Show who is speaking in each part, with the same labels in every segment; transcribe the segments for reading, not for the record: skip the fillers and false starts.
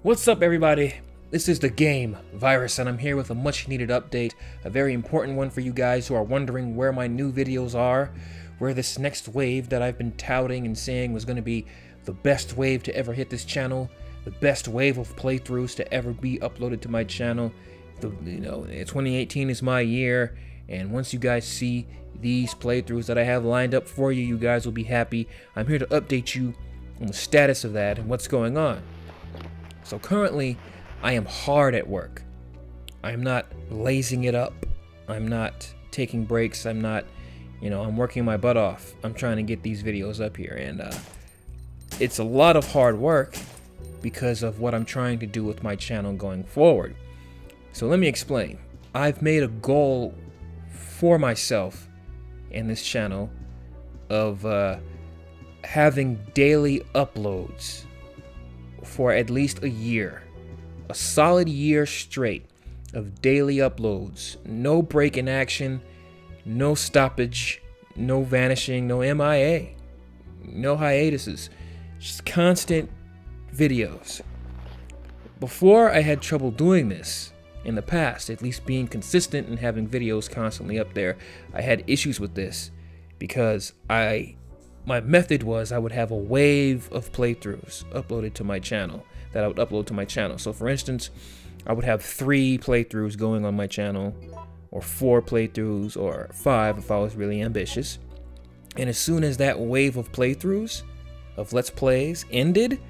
Speaker 1: What's up, everybody? This is TheGameViruss, and I'm here with a much needed update, a very important one for you guys who are wondering where my new videos are, where this next wave that I've been touting and saying was going to be the best wave to ever hit this channel, the best wave of playthroughs to ever be uploaded to my channel. 2018 is my year, and once you guys see these playthroughs that I have lined up for you, you guys will be happy. I'm here to update you on the status of that and what's going on. So currently, I am hard at work. I'm not lazing it up. I'm not taking breaks. I'm not, I'm working my butt off. I'm trying to get these videos up here, and it's a lot of hard work because of what I'm trying to do with my channel going forward. So let me explain. I've made a goal for myself in this channel of having daily uploads for at least a year. A solid year straight of daily uploads. No break in action, no stoppage, no vanishing, no MIA, no hiatuses. Just constant videos. Before, I had trouble doing this in the past, at least being consistent and having videos constantly up there. I had issues with this because my method was I would have a wave of playthroughs uploaded to my channel that I would upload to my channel. So for instance, I would have 3 playthroughs going on my channel, or 4 playthroughs, or 5 if I was really ambitious. And as soon as that wave of playthroughs, of Let's Plays, ended,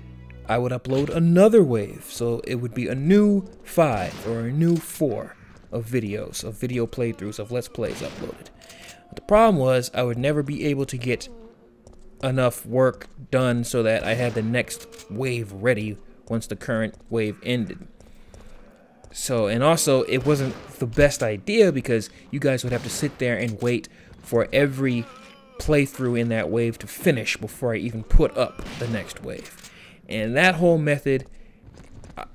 Speaker 1: I would upload another wave. So it would be a new 5 or a new 4 of videos, of video playthroughs of Let's Plays uploaded. But the problem was I would never be able to get enough work done so that I had the next wave ready once the current wave ended. So, and also it wasn't the best idea because you guys would have to sit there and wait for every playthrough in that wave to finish before I even put up the next wave. And that whole method,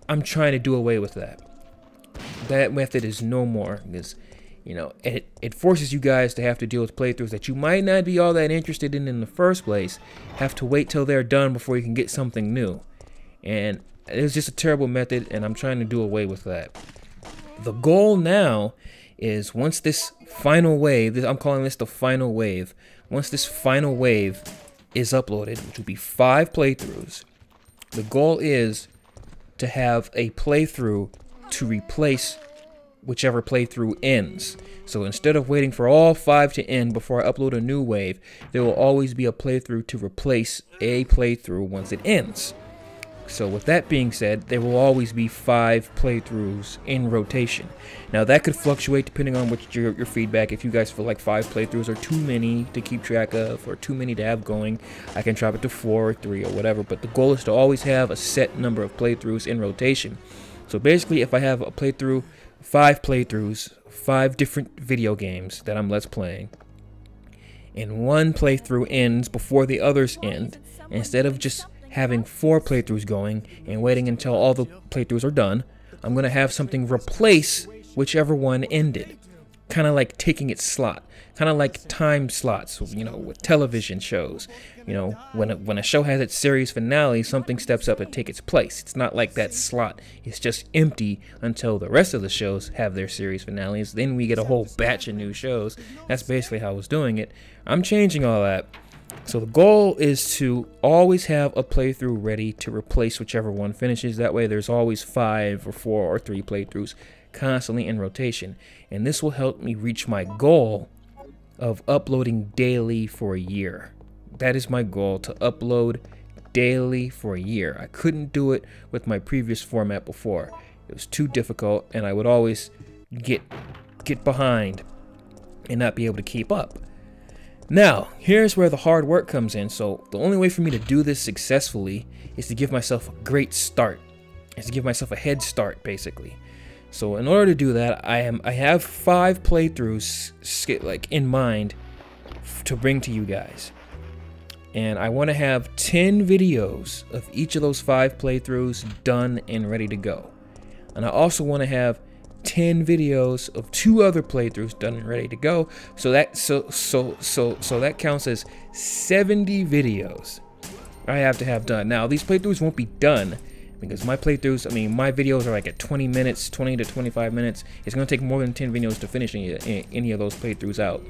Speaker 1: I'm trying to do away with that. That method is no more because it forces you guys to have to deal with playthroughs that you might not be all that interested in the first place, have to wait till they're done before you can get something new. And it's just a terrible method, and I'm trying to do away with that. The goal now is once this final wave, I'm calling this the final wave, once this final wave is uploaded, which will be 5 playthroughs, the goal is to have a playthrough to replace whichever playthrough ends. So instead of waiting for all 5 to end before I upload a new wave, there will always be a playthrough to replace a playthrough once it ends. So with that being said, there will always be 5 playthroughs in rotation. Now that could fluctuate depending on what your feedback. If you guys feel like 5 playthroughs are too many to keep track of or too many to have going, I can drop it to 4 or 3 or whatever. But the goal is to always have a set number of playthroughs in rotation. So basically, if I have a playthrough, 5 playthroughs, 5 different video games that I'm Let's Playing, and one playthrough ends before the others end, instead of just having 4 playthroughs going and waiting until all the playthroughs are done, I'm going to have something replace whichever one ended. Kind of like taking its slot. Kind of like time slots, with television shows. When a show has its series finale, something steps up to take its place. It's not like that slot is just empty until the rest of the shows have their series finales. Then we get a whole batch of new shows. That's basically how I was doing it. I'm changing all that. So the goal is to always have a playthrough ready to replace whichever one finishes. That way there's always 5 or 4 or 3 playthroughs constantly in rotation. And this will help me reach my goal of uploading daily for a year. That is my goal, to upload daily for a year. I couldn't do it with my previous format before. It was too difficult, and I would always get behind and not be able to keep up. Now, here's where the hard work comes in. So the only way for me to do this successfully is to give myself a great start. Is to give myself a head start, basically. So in order to do that, I have 5 playthroughs in mind to bring to you guys. And I want to have 10 videos of each of those 5 playthroughs done and ready to go. And I also want to have 10 videos of 2 other playthroughs done and ready to go. So that counts as 70 videos I have to have done. Now, these playthroughs won't be done because my playthroughs, I mean, my videos are like at 20 minutes, 20 to 25 minutes. It's going to take more than 10 videos to finish any of those playthroughs out.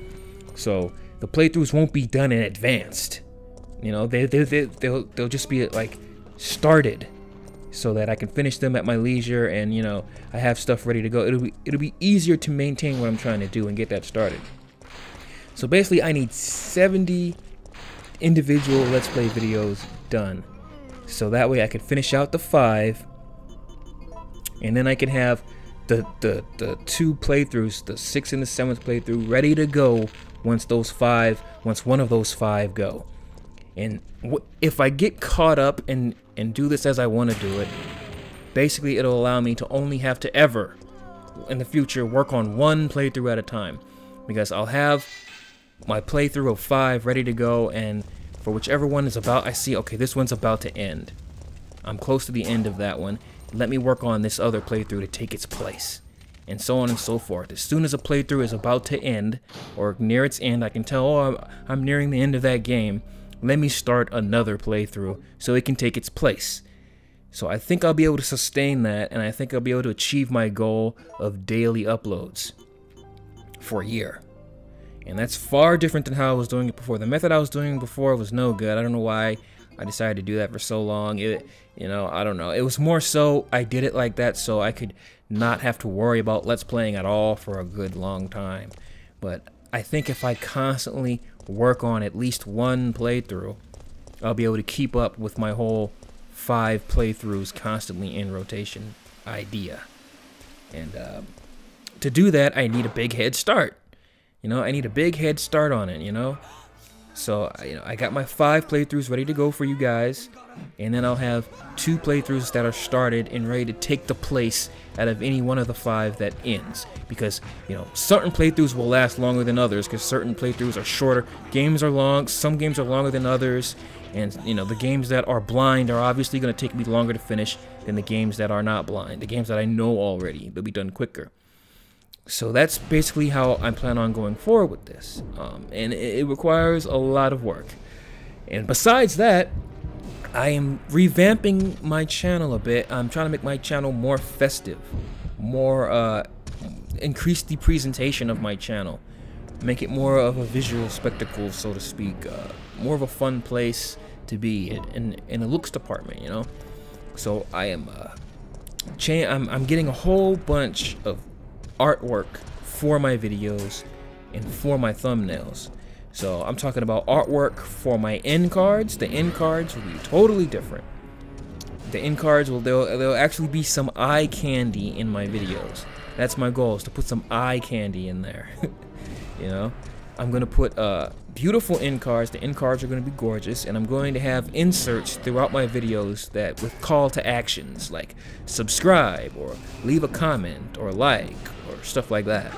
Speaker 1: So the playthroughs won't be done in advanced. You know, they'll just be like started, so that I can finish them at my leisure, and you know, I have stuff ready to go. It'll be easier to maintain what I'm trying to do and get that started. So basically, I need 70 individual Let's Play videos done, so that way I can finish out the 5, and then I can have the 2 playthroughs, the 6th and the 7th playthrough, ready to go once one of those 5 go. And if I get caught up and do this as I want to do it, basically it'll allow me to only have to ever, in the future, work on 1 playthrough at a time, because I'll have my playthrough of 5 ready to go, and for whichever one is about, I see, okay, this one's about to end. I'm close to the end of that one. Let me work on this other playthrough to take its place, and so on and so forth. As soon as a playthrough is about to end, or near its end, I can tell, oh, I'm nearing the end of that game. Let me start another playthrough so it can take its place. So I think I'll be able to sustain that, and I think I'll be able to achieve my goal of daily uploads for a year. And that's far different than how I was doing it before. The method I was doing before was no good. I don't know why I decided to do that for so long. You know, I don't know. It was more so I did it like that so I could not have to worry about Let's Playing at all for a good long time. But I think if I constantly work on at least 1 playthrough, I'll be able to keep up with my whole 5 playthroughs constantly in rotation idea. And to do that, I need a big head start. You know, I need a big head start on it, you know? So, you know, I got my 5 playthroughs ready to go for you guys, and then I'll have 2 playthroughs that are started and ready to take the place out of any one of the 5 that ends. Because, you know, certain playthroughs will last longer than others, because certain playthroughs are shorter. Games are long, some games are longer than others, and, you know, the games that are blind are obviously going to take me longer to finish than the games that are not blind. The games that I know already, they'll be done quicker. So that's basically how I plan on going forward with this, and it requires a lot of work. And besides that, I am revamping my channel a bit. I'm trying to make my channel more festive, more increase the presentation of my channel, make it more of a visual spectacle, so to speak, more of a fun place to be in the looks department, you know. So I am I'm getting a whole bunch of artwork for my videos and for my thumbnails. So I'm talking about artwork for my end cards. The end cards will be totally different. The end cards there'll actually be some eye candy in my videos. That's my goal, is to put some eye candy in there. You know, I'm gonna put beautiful end cards. The end cards are gonna be gorgeous, and I'm going to have inserts throughout my videos that with call to actions like subscribe or leave a comment or like or stuff like that.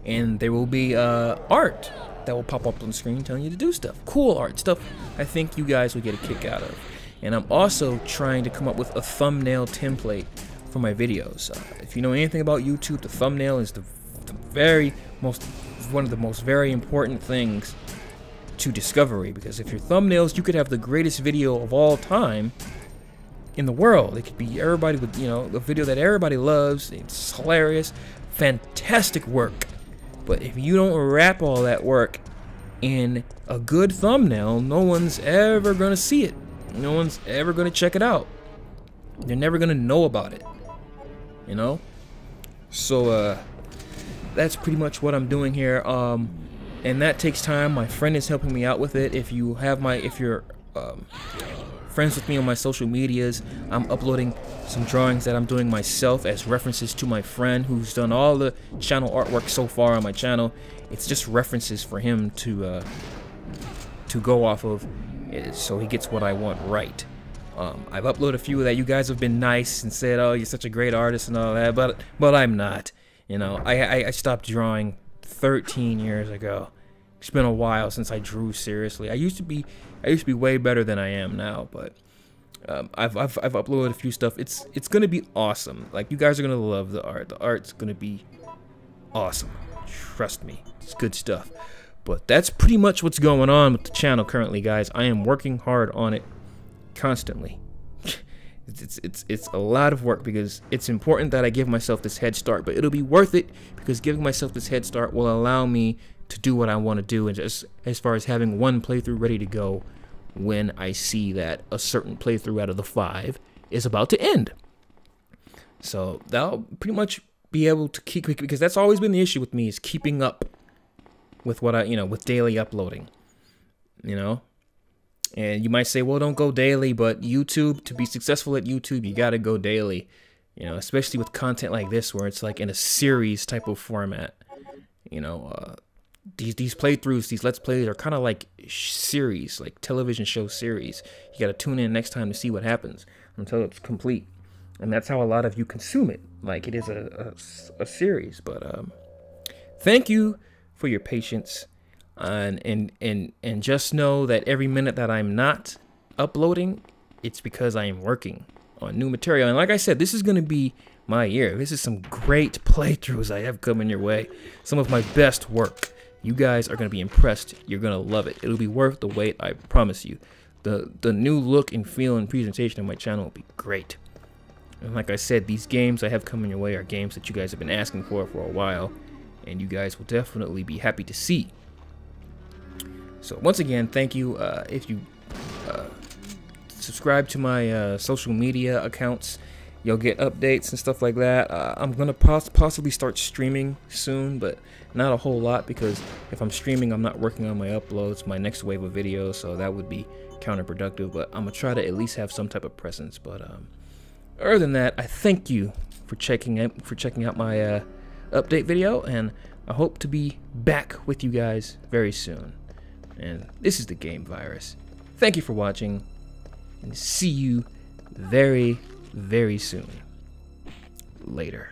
Speaker 1: And there will be art that will pop up on the screen telling you to do stuff. Cool art stuff I think you guys will get a kick out of. And I'm also trying to come up with a thumbnail template for my videos. If you know anything about YouTube, the thumbnail is one of the most very important things to discovery, because if your thumbnails, you could have the greatest video of all time in the world. It could be everybody with, you know, the video that everybody loves. It's hilarious, fantastic work. But if you don't wrap all that work in a good thumbnail, no one's ever gonna see it. No one's ever gonna check it out. They're never gonna know about it, you know. So that's pretty much what I'm doing here, and that takes time. My friend is helping me out with it. If you're friends with me on my social medias, I'm uploading some drawings that I'm doing myself as references to my friend who's done all the channel artwork so far on my channel. It's just references for him to go off of, so he gets what I want right. I've uploaded a few that you guys have been nice and said, oh, you're such a great artist and all that, but I'm not. You know, I stopped drawing 13 years ago. It's been a while since I drew seriously. I used to be way better than I am now, but I've uploaded a few stuff. It's gonna be awesome. Like, you guys are gonna love the art. The art's gonna be awesome. Trust me, it's good stuff. But that's pretty much what's going on with the channel currently, guys. I am working hard on it constantly. It's a lot of work because it's important that I give myself this head start, but it'll be worth it because giving myself this head start will allow me to do what I want to do, and just as far as having one playthrough ready to go when I see that a certain playthrough out of the 5 is about to end. So that'll pretty much be able to keep, because that's always been the issue with me, is keeping up with what with daily uploading, And you might say, well, don't go daily, but YouTube, to be successful at YouTube, you got to go daily, especially with content like this, where it's like in a series type of format. These playthroughs, these Let's Plays are kind of like series, like television show series. You got to tune in next time to see what happens until it's complete. And that's how a lot of you consume it, like it is a series. But thank you for your patience. And just know that every minute that I'm not uploading, it's because I am working on new material. And like I said, this is going to be my year. This is some great playthroughs I have coming your way. Some of my best work. You guys are going to be impressed. You're going to love it. It'll be worth the wait, I promise you. The new look and feel and presentation of my channel will be great. And like I said, these games I have coming your way are games that you guys have been asking for a while. And you guys will definitely be happy to see. So once again, thank you. If you subscribe to my social media accounts, you'll get updates and stuff like that. I'm gonna possibly start streaming soon, but not a whole lot, because if I'm streaming, I'm not working on my uploads, my next wave of videos, so that would be counterproductive. But I'm gonna try to at least have some type of presence. But other than that, I thank you for checking out my update video, and I hope to be back with you guys very soon. And this is the TheGameViruss. Thank you for watching, and see you very, very soon. Later.